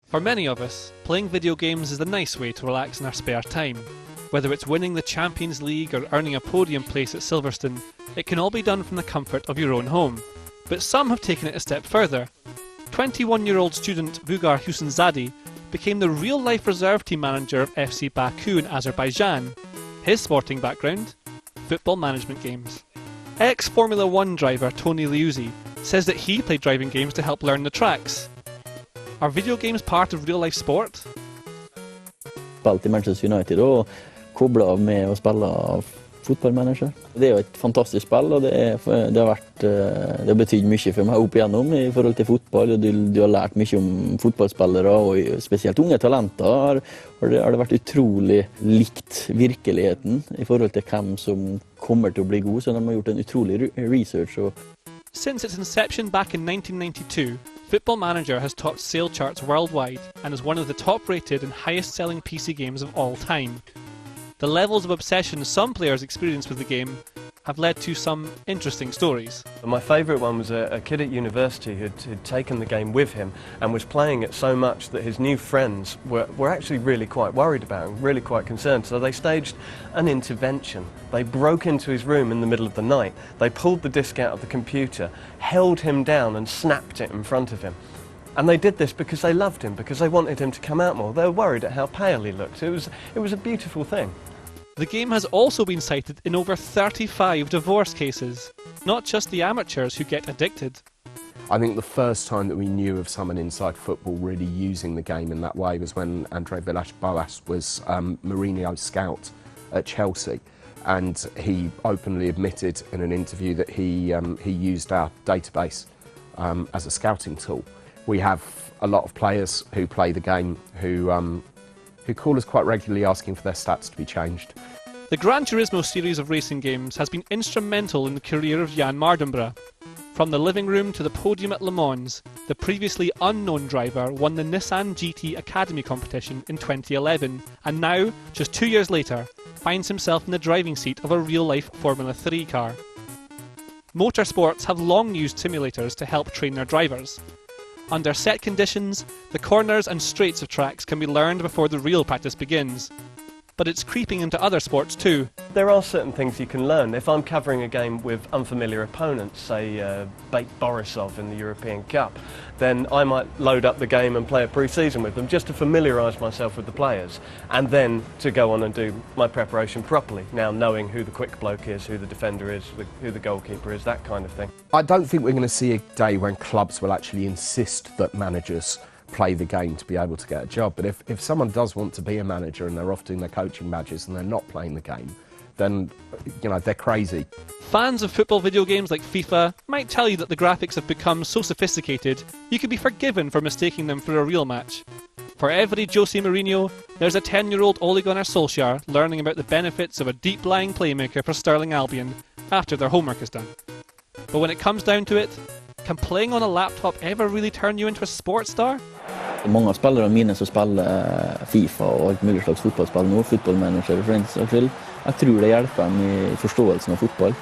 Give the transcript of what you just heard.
For many of us, playing video games is a nice way to relax in our spare time. Whether it's winning the Champions League or earning a podium place at Silverstone, it can all be done from the comfort of your own home. But some have taken it a step further. 21-year-old student Vugar Husenzade became the real-life reserve team manager of FC Baku in Azerbaijan. His sporting background? Football management games. Ex-Formula 1 driver Tony Liuzzi says that he played driving games to help learn the tracks. Are video games part of real-life sport? Spilt I Manchester United og koblet av med å spille fotballmanager. Det jo et fantastisk spill, og det har betydd mye for meg opp igjennom I forhold til fotball. Og du har lært mye om fotballspillere, og spesielt unge talenter har det vært utrolig likt virkeligheten I forhold til hvem som kommer til å bli god, så de har gjort en utrolig research. Since its inception back in 1992, Football Manager has topped sale charts worldwide and is one of the top-rated and highest-selling PC games of all time. The levels of obsession some players experience with the game have led to some interesting stories. My favourite one was a kid at university who'd taken the game with him and was playing it so much that his new friends were actually really quite worried about him, really quite concerned. So they staged an intervention. They broke into his room in the middle of the night, they pulled the disc out of the computer, held him down and snapped it in front of him. And they did this because they loved him, because they wanted him to come out more. They were worried at how pale he looked. It was a beautiful thing. The game has also been cited in over 35 divorce cases, not just the amateurs who get addicted. I think the first time that we knew of someone inside football really using the game in that way was when Villas-Boas was Mourinho's scout at Chelsea, and he openly admitted in an interview that he used our database as a scouting tool. We have a lot of players who play the game who call us quite regularly asking for their stats to be changed. The Gran Turismo series of racing games has been instrumental in the career of Jan Mardenborough. From the living room to the podium at Le Mans, the previously unknown driver won the Nissan GT Academy competition in 2011, and now, just 2 years later, finds himself in the driving seat of a real-life Formula 3 car. Motorsports have long used simulators to help train their drivers. Under set conditions, the corners and straights of tracks can be learned before the real practice begins. But it's creeping into other sports too. There are certain things you can learn. If I'm covering a game with unfamiliar opponents, say Bate Borisov in the European Cup, then I might load up the game and play a pre-season with them just to familiarise myself with the players, and then to go on and do my preparation properly, now knowing who the quick bloke is, who the defender is, who the goalkeeper is, that kind of thing. I don't think we're going to see a day when clubs will actually insist that managers play the game to be able to get a job. But if someone does want to be a manager and they're off doing their coaching badges and they're not playing the game, then, you know, they're crazy. Fans of football video games like FIFA might tell you that the graphics have become so sophisticated you could be forgiven for mistaking them for a real match. For every Jose Mourinho, there's a 10-year-old Ole Gunnar Solksjaer learning about the benefits of a deep-lying playmaker for Sterling Albion after their homework is done. But when it comes down to it, can playing on a laptop ever really turn you into a sports star? Mange av spillerne mine som spiller FIFA og alt mulig slags fotballspill nå, fotballmanager for den saks skyld, jeg tror det hjelper dem I forståelsen av fotball.